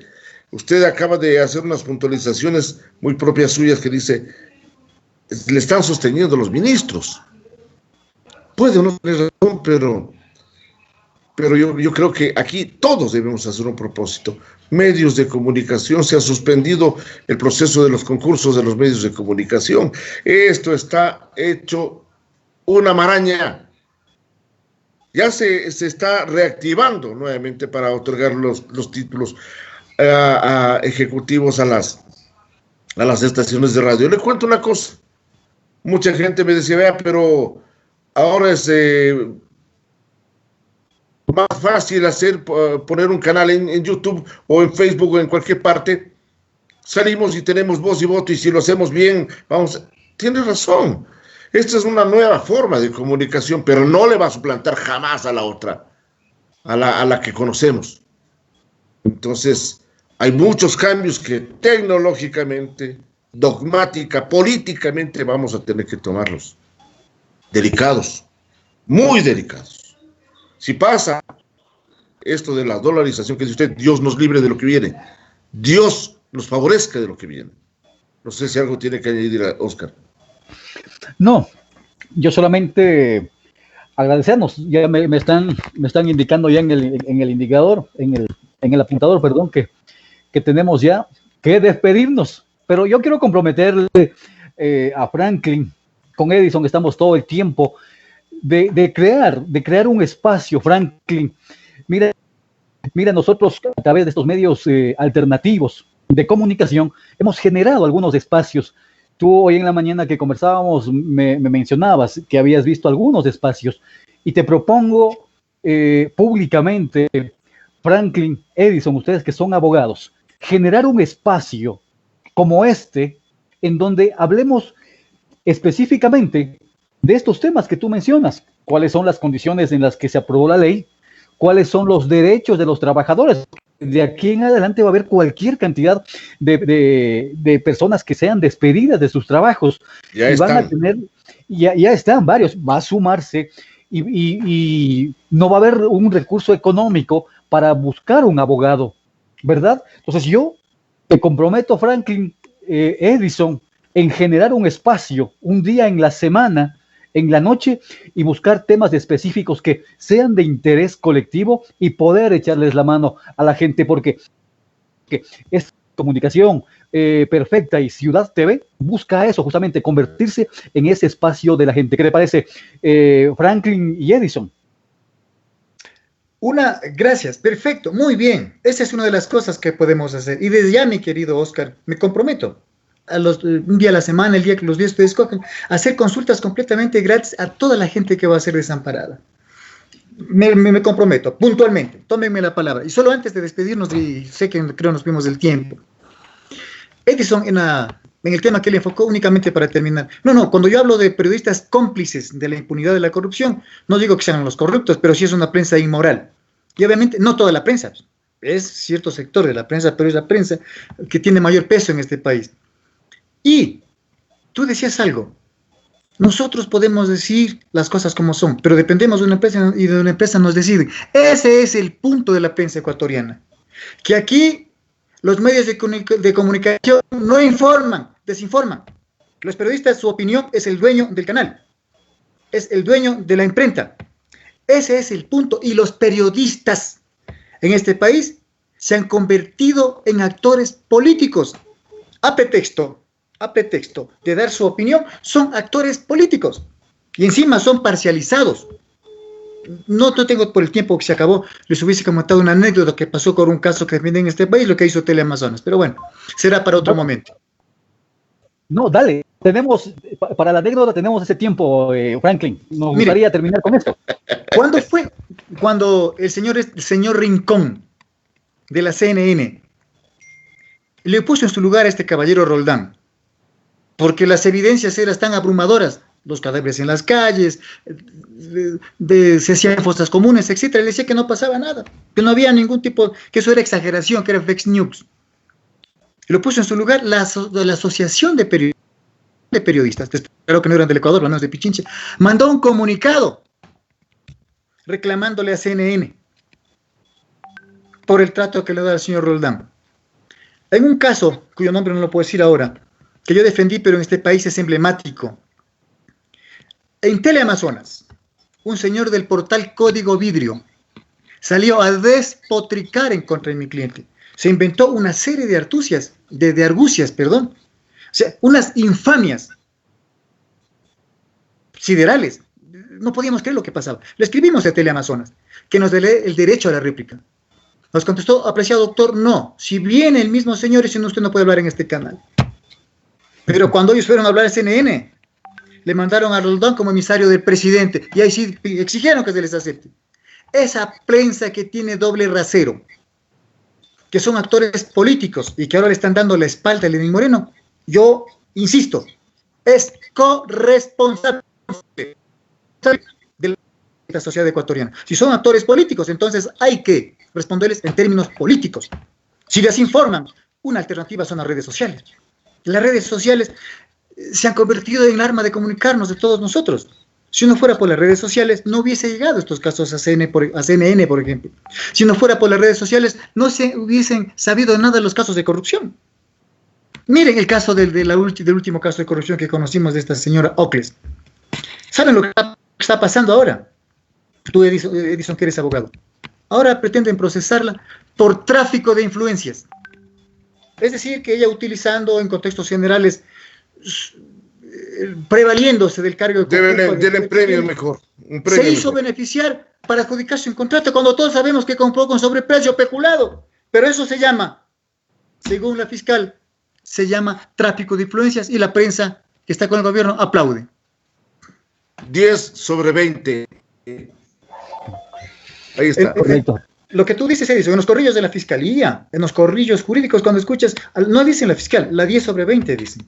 Usted acaba de hacer unas puntualizaciones muy propias suyas que dice, le están sosteniendo los ministros. Puede o no tener razón, pero yo creo que aquí todos debemos hacer un propósito. Medios de comunicación, se ha suspendido el proceso de los concursos de los medios de comunicación. Esto está hecho una maraña. Ya se está reactivando nuevamente para otorgar los títulos a ejecutivos a las estaciones de radio. Le cuento una cosa. Mucha gente me decía, vea, pero ahora es más fácil poner un canal en YouTube o en Facebook o en cualquier parte. Salimos y tenemos voz y voto y si lo hacemos bien, tiene razón. Esta es una nueva forma de comunicación, pero no le va a suplantar jamás a la otra, a la que conocemos. Entonces, hay muchos cambios que tecnológicamente, dogmática, políticamente vamos a tener que tomarlos. Delicados, muy delicados. Si pasa esto de la dolarización que dice usted, Dios nos libre de lo que viene, Dios nos favorezca de lo que viene. No sé si algo tiene que añadir a Oscar. No, yo solamente agradecernos. Ya me están indicando ya en el indicador, en el apuntador, perdón, que tenemos ya que despedirnos. Pero yo quiero comprometerle a Franklin, con Edison estamos todo el tiempo, de crear un espacio, Franklin. Mira, nosotros a través de estos medios alternativos de comunicación hemos generado algunos espacios. Tú hoy en la mañana que conversábamos me mencionabas que habías visto algunos espacios y te propongo públicamente, Franklin, Edison, ustedes que son abogados, generar un espacio como este en donde hablemos específicamente de estos temas que tú mencionas. ¿Cuáles son las condiciones en las que se aprobó la ley? ¿Cuáles son los derechos de los trabajadores? De aquí en adelante va a haber cualquier cantidad de personas que sean despedidas de sus trabajos. Ya y van están. a tener, ya están varios, va a sumarse y no va a haber un recurso económico para buscar un abogado, ¿verdad? Entonces yo te comprometo, Franklin, Edison, en generar un espacio, un día en la semana, en la noche, y buscar temas específicos que sean de interés colectivo y poder echarles la mano a la gente, porque es comunicación perfecta y Ciudad TV busca eso, justamente convertirse en ese espacio de la gente. ¿Qué te parece, Franklin y Edison? Gracias, perfecto, muy bien. Esa es una de las cosas que podemos hacer. Y desde ya, mi querido Oscar, me comprometo un día a la semana, los días que ustedes escogen, a hacer consultas completamente gratis a toda la gente que va a ser desamparada. Me comprometo, puntualmente, tómenme la palabra. Y solo antes de despedirnos, y sé que creo nos vimos del tiempo, Edison, en el tema que él enfocó, únicamente para terminar. No, cuando yo hablo de periodistas cómplices de la impunidad de la corrupción, no digo que sean los corruptos, pero sí es una prensa inmoral. Y obviamente no toda la prensa, es cierto sector de la prensa, pero es la prensa que tiene mayor peso en este país. Y tú decías algo, nosotros podemos decir las cosas como son, pero dependemos de una empresa y de una empresa nos decide. Ese es el punto de la prensa ecuatoriana, que aquí los medios de comunicación no informan, desinforman. Los periodistas, su opinión es el dueño del canal, es el dueño de la imprenta. Ese es el punto. Y los periodistas en este país se han convertido en actores políticos. A pretexto de dar su opinión, son actores políticos. Y encima son parcializados. No tengo por el tiempo que se acabó, les hubiese comentado una anécdota que pasó con un caso que viene en este país, lo que hizo Teleamazonas. Pero bueno, será para otro momento. No, dale. Para la anécdota tenemos ese tiempo, Franklin. Nos gustaría terminar con esto. ¿Cuándo fue? Cuando el señor Rincón de la CNN le puso en su lugar a este caballero Roldán, porque las evidencias eran tan abrumadoras, los cadáveres en las calles, se hacían fosas comunes, etcétera. Le decía que no pasaba nada, que no había ningún tipo, que eso era exageración, que era fake news. Lo puso en su lugar la Asociación de Periodistas, claro que no eran del Ecuador, no de Pichincha, mandó un comunicado reclamándole a CNN por el trato que le da al señor Roldán. En un caso, cuyo nombre no lo puedo decir ahora, que yo defendí, pero en este país es emblemático. En Teleamazonas, un señor del portal Código Vidrio salió a despotricar en contra de mi cliente. Se inventó una serie de argucias, o sea, unas infamias siderales. No podíamos creer lo que pasaba. Le escribimos a Teleamazonas que nos dé el derecho a la réplica. Nos contestó, apreciado doctor, no. Si viene el mismo señor, si no, usted no puede hablar en este canal. Pero cuando ellos fueron a hablar a CNN, le mandaron a Roldán como emisario del presidente, y ahí sí exigieron que se les acepte. Esa prensa que tiene doble rasero, que son actores políticos y que ahora le están dando la espalda a Lenín Moreno, yo insisto, es corresponsable de la sociedad ecuatoriana. Si son actores políticos, entonces hay que responderles en términos políticos. Si les informan, una alternativa son las redes sociales. Las redes sociales se han convertido en arma de comunicarnos de todos nosotros. Si no fuera por las redes sociales, no hubiese llegado estos casos a CNN, por ejemplo. Si no fuera por las redes sociales, no se hubiesen sabido nada de los casos de corrupción. Miren el caso del último caso de corrupción que conocimos de esta señora Ocles. ¿Saben lo que está pasando ahora? Tú, Edison, que eres abogado. Ahora pretenden procesarla por tráfico de influencias. Es decir, que ella utilizando en contextos generales, prevaliéndose del cargo de Denle premio mejor. Un premio se hizo mejor. Beneficiar para adjudicarse un contrato cuando todos sabemos que compró con sobreprecio peculado. Pero eso se llama, según la fiscal, se llama tráfico de influencias y la prensa que está con el gobierno aplaude. 10/20. Ahí está. Correcto. Lo que tú dices, Edison, en los corrillos de la fiscalía, en los corrillos jurídicos, cuando escuchas, no dicen la fiscal, la 10/20 dicen.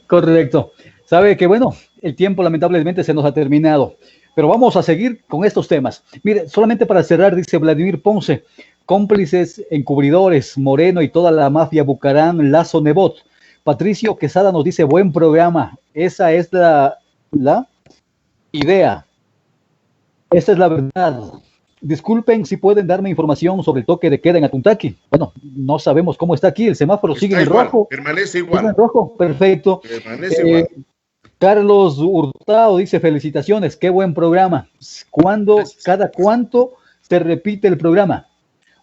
Correcto. Sabe que bueno, el tiempo lamentablemente se nos ha terminado, pero vamos a seguir con estos temas. Mire, solamente para cerrar, dice Vladimir Ponce, cómplices, encubridores, Moreno y toda la mafia Bucarán, Lazo, Nebot. Patricio Quesada nos dice, buen programa, esa es la idea, esa es la verdad. Disculpen si pueden darme información sobre el toque de queda en Atuntaqui. Bueno, no sabemos cómo está aquí, el semáforo sigue en rojo. Permanece Sigue igual. en rojo, perfecto. Permanece igual. Carlos Hurtado dice, felicitaciones, qué buen programa. ¿Cada cuánto se repite el programa?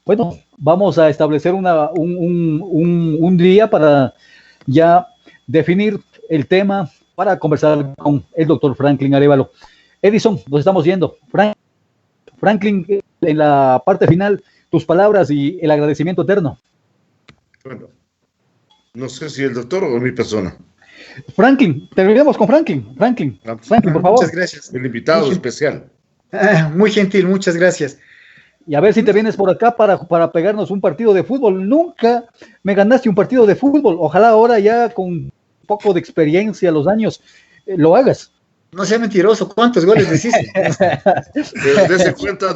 Bueno, vamos a establecer un día para ya definir el tema para conversar con el doctor Franklin Arévalo. Edison, nos estamos yendo. Franklin, en la parte final, tus palabras y el agradecimiento eterno. Bueno, no sé si el doctor o mi persona. Franklin, terminemos con Franklin. Franklin, por favor. Muchas gracias. El invitado especial. Muy gentil, muchas gracias. Y a ver si te vienes por acá para pegarnos un partido de fútbol. Nunca me ganaste un partido de fútbol. Ojalá ahora ya con un poco de experiencia, los años, lo hagas. No sea mentiroso, ¿cuántos goles decís? Dese cuenta,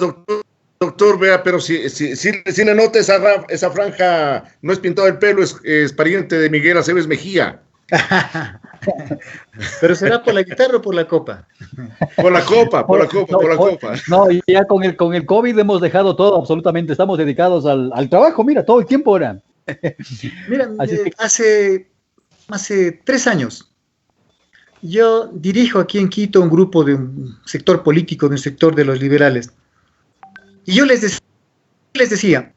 doctor, vea, pero si le nota esa franja, no es pintado el pelo, es pariente de Miguel Aceves Mejía. ¿Pero será por la guitarra o por la copa? Por la copa. No, ya con el COVID hemos dejado todo absolutamente, estamos dedicados al trabajo, mira, todo el tiempo ahora. Mira, hace 3 años, yo dirijo aquí en Quito un grupo de un sector político, de un sector de los liberales, y yo les decía,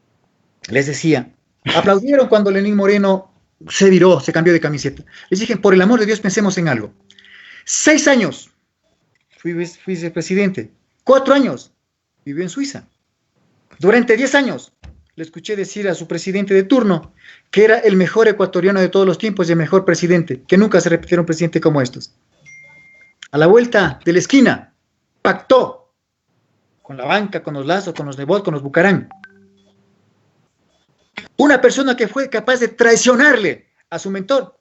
aplaudieron cuando Lenín Moreno se viró, se cambió de camiseta. Les dije, por el amor de Dios, pensemos en algo. 6 años fui vicepresidente. 4 años vivió en Suiza. Durante 10 años le escuché decir a su presidente de turno que era el mejor ecuatoriano de todos los tiempos y el mejor presidente, que nunca se repitiera un presidente como estos. A la vuelta de la esquina, pactó con la banca, con los Lazo, con los Nebot, con los Bucarán. Una persona que fue capaz de traicionarle a su mentor,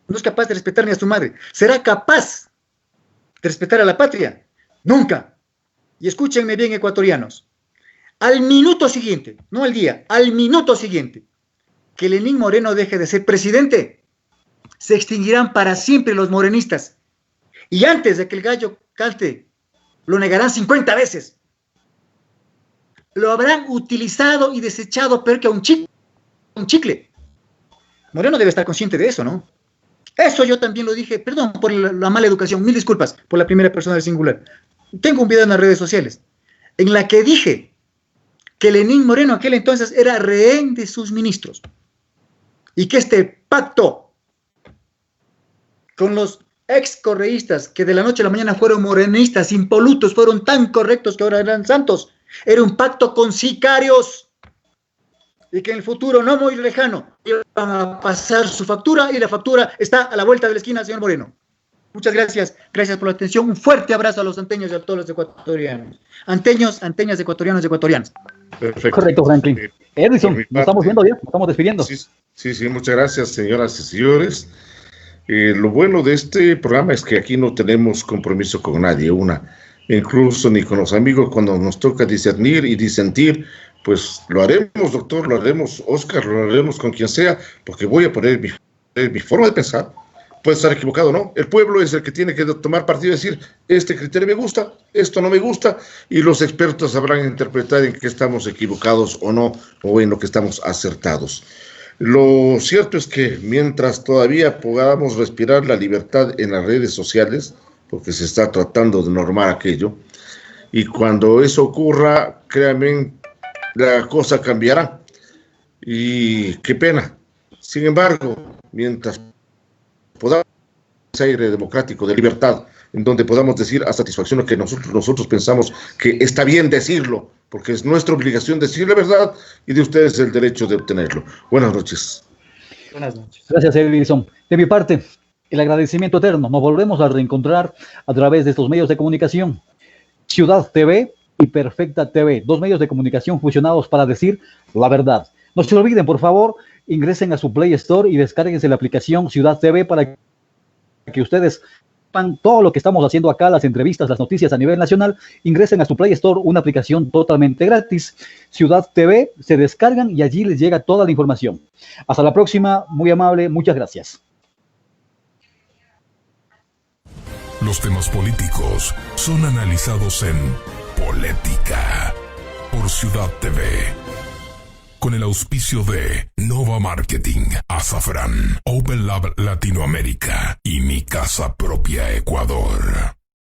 no es capaz de respetar ni a su madre. ¿Será capaz de respetar a la patria? Nunca. Y escúchenme bien, ecuatorianos. Al minuto siguiente, no al día, al minuto siguiente, que Lenín Moreno deje de ser presidente, se extinguirán para siempre los morenistas. Y antes de que el gallo cante, lo negarán 50 veces. Lo habrán utilizado y desechado peor que a un chicle. Moreno debe estar consciente de eso, ¿no? Eso yo también lo dije, perdón por la mala educación, 1000 disculpas por la primera persona del singular. Tengo un video en las redes sociales en la que dije que Lenín Moreno aquel entonces era rehén de sus ministros y que este pacto con los ex correístas que de la noche a la mañana fueron morenistas, impolutos, fueron tan correctos que ahora eran santos, era un pacto con sicarios. Y que en el futuro no muy lejano iban a pasar su factura y la factura está a la vuelta de la esquina, señor Moreno. Muchas gracias, gracias por la atención. Un fuerte abrazo a los anteños y a todos los ecuatorianos. Anteños, anteñas, ecuatorianos, ecuatorianas. Perfecto. Correcto, Franklin. Edison, nos estamos viendo ya, nos estamos despidiendo. Sí, muchas gracias, señoras y señores. Lo bueno de este programa es que aquí no tenemos compromiso con nadie, incluso ni con los amigos cuando nos toca discernir y disentir. Pues lo haremos, doctor, lo haremos, Oscar, lo haremos con quien sea, porque voy a poner mi forma de pensar. Puede estar equivocado, ¿no? El pueblo es el que tiene que tomar partido y decir, este criterio me gusta, esto no me gusta, y los expertos sabrán interpretar en qué estamos equivocados o no, o en lo que estamos acertados. Lo cierto es que mientras todavía podamos respirar la libertad en las redes sociales, porque se está tratando de normar aquello, y cuando eso ocurra, créanme, la cosa cambiará. Y qué pena. Sin embargo, mientras podamos tener ese aire democrático de libertad, en donde podamos decir a satisfacción lo que nosotros pensamos que está bien decirlo, porque es nuestra obligación decir la verdad y de ustedes el derecho de obtenerlo. Buenas noches. Buenas noches. Gracias, Edison. De mi parte, el agradecimiento eterno. Nos volvemos a reencontrar a través de estos medios de comunicación. Ciudad TV y Perfecta TV, 2 medios de comunicación fusionados para decir la verdad. No se olviden, por favor, ingresen a su Play Store y descárguense la aplicación Ciudad TV para que ustedes sepan todo lo que estamos haciendo acá, las entrevistas, las noticias a nivel nacional. Ingresen a su Play Store, una aplicación totalmente gratis, Ciudad TV, se descargan y allí les llega toda la información. Hasta la próxima, muy amable, muchas gracias. Los temas políticos son analizados en Polética por Ciudad TV. Con el auspicio de Nova Marketing, Azafrán, Open Lab Latinoamérica y Mi Casa Propia Ecuador.